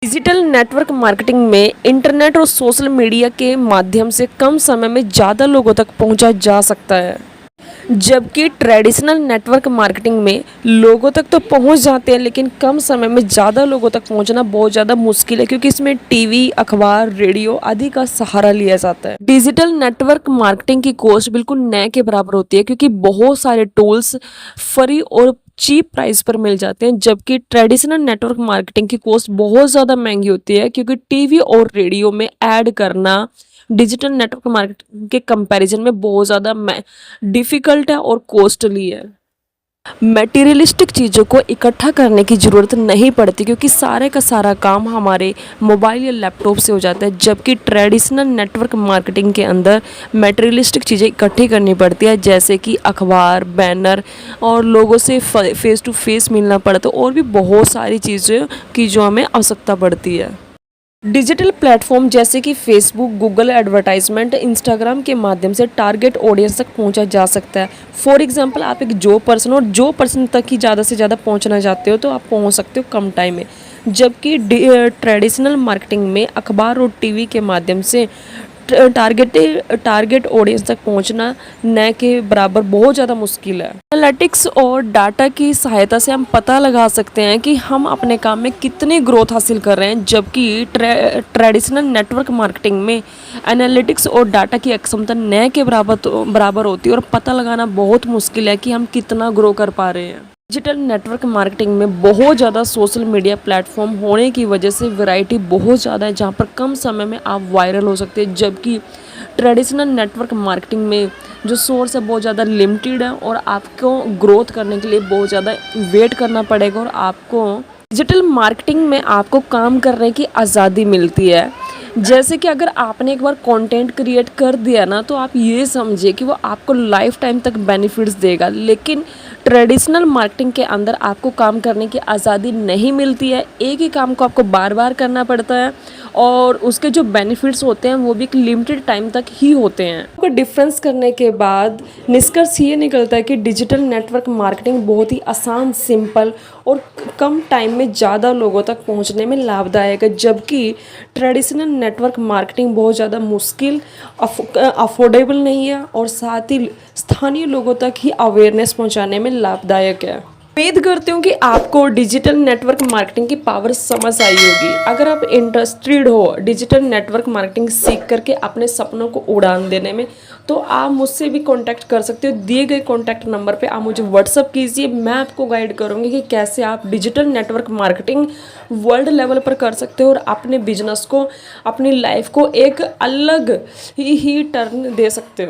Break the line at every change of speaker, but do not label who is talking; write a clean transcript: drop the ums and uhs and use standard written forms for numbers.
Digital network marketing में internet और social media के माध्यम से कम समय में ज़्यादा लोगों तक पहुंचा जा सकता है। जबकि ट्रेडिशनल नेटवर्क मार्केटिंग में लोगों तक तो पहुंच जाते हैं, लेकिन कम समय में ज़्यादा लोगों तक पहुंचना बहुत ज़्यादा मुश्किल है, क्योंकि इसमें टीवी, अखबार, रेडियो आदि का सहारा लिया जाता है। डिजिटल नेटवर्क मार्केटिंग की कॉस्ट बिल्कुल नए के बराबर होती है, क्योंकि बहुत सारे टूल्स फ्री और चीप प्राइस पर मिल जाते हैं। जबकि ट्रेडिशनल नेटवर्क मार्केटिंग की कॉस्ट बहुत ज़्यादा महंगी होती है, क्योंकि टीवी और रेडियो में ऐड करना डिजिटल नेटवर्क मार्केटिंग के कंपैरिजन में बहुत ज़्यादा डिफ़िकल्ट है और कॉस्टली है। मटेरियलिस्टिक चीज़ों को इकट्ठा करने की ज़रूरत नहीं पड़ती, क्योंकि सारे का सारा काम हमारे मोबाइल या लैपटॉप से हो जाता है। जबकि ट्रेडिशनल नेटवर्क मार्केटिंग के अंदर मटेरियलिस्टिक चीज़ें इकट्ठी करनी पड़ती है, जैसे कि अखबार, बैनर और लोगों से फेस टू फेस मिलना पड़ता है, और भी बहुत सारी चीज़ें की जो हमें आवश्यकता पड़ती है। डिजिटल प्लेटफॉर्म जैसे कि फेसबुक, गूगल एडवर्टाइजमेंट, इंस्टाग्राम के माध्यम से टारगेट ऑडियंस तक पहुंचा जा सकता है। फॉर एग्जांपल, आप एक जॉब पर्सन और जॉब पर्सन तक ही ज़्यादा से ज़्यादा पहुंचना चाहते हो, तो आप पहुंच सकते हो कम टाइम में। जबकि ट्रेडिशनल मार्केटिंग में अखबार और टीवी के माध्यम से टारगेट ऑडियंस तक पहुंचना न के बराबर बहुत ज़्यादा मुश्किल है। एनालिटिक्स और डाटा की सहायता से हम पता लगा सकते हैं कि हम अपने काम में कितनी ग्रोथ हासिल कर रहे हैं। जबकि ट्रेडिशनल नेटवर्क मार्केटिंग में एनालिटिक्स और डाटा की अक्षमता न के बराबर होती है, और पता लगाना बहुत मुश्किल है कि हम कितना ग्रो कर पा रहे हैं। डिजिटल नेटवर्क मार्केटिंग में बहुत ज़्यादा सोशल मीडिया प्लेटफॉर्म होने की वजह से वैरायटी बहुत ज़्यादा है, जहाँ पर कम समय में आप वायरल हो सकते हैं। जबकि ट्रेडिशनल नेटवर्क मार्केटिंग में जो सोर्स है बहुत ज़्यादा लिमिटेड है, और आपको ग्रोथ करने के लिए बहुत ज़्यादा वेट करना पड़ेगा। और आपको डिजिटल मार्केटिंग में आपको काम करने की आज़ादी मिलती है। जैसे कि अगर आपने एक बार कंटेंट क्रिएट कर दिया ना, तो आप ये समझिए कि वो आपको लाइफ टाइम तक बेनिफिट्स देगा। लेकिन ट्रेडिशनल मार्केटिंग के अंदर आपको काम करने की आज़ादी नहीं मिलती है। एक ही काम को आपको बार बार करना पड़ता है, और उसके जो बेनिफिट्स होते हैं वो भी एक लिमिटेड टाइम तक ही होते हैं। को डिफरेंस करने के बाद निष्कर्ष ये निकलता है कि डिजिटल नेटवर्क मार्केटिंग बहुत ही आसान, सिंपल और कम टाइम में ज़्यादा लोगों तक पहुंचने में लाभदायक है। जबकि ट्रेडिशनल नेटवर्क मार्केटिंग बहुत ज़्यादा मुश्किल, अफोर्डेबल नहीं है, और साथ ही स्थानीय लोगों तक ही अवेयरनेस पहुंचाने में लाभदायक है। उम्मीद करती हूँ कि आपको डिजिटल नेटवर्क मार्केटिंग की पावर समझ आई होगी। अगर आप इंटरेस्टेड हो डिजिटल नेटवर्क मार्केटिंग सीख करके अपने सपनों को उड़ान देने में, तो आप मुझसे भी कांटेक्ट कर सकते हो। दिए गए कांटेक्ट नंबर पे आप मुझे व्हाट्सअप कीजिए। मैं आपको गाइड करूँगी कि कैसे आप digital network marketing world level पर कर सकते हो, और अपने बिजनेस को, अपनी लाइफ को एक अलग ही टर्न दे सकते हो।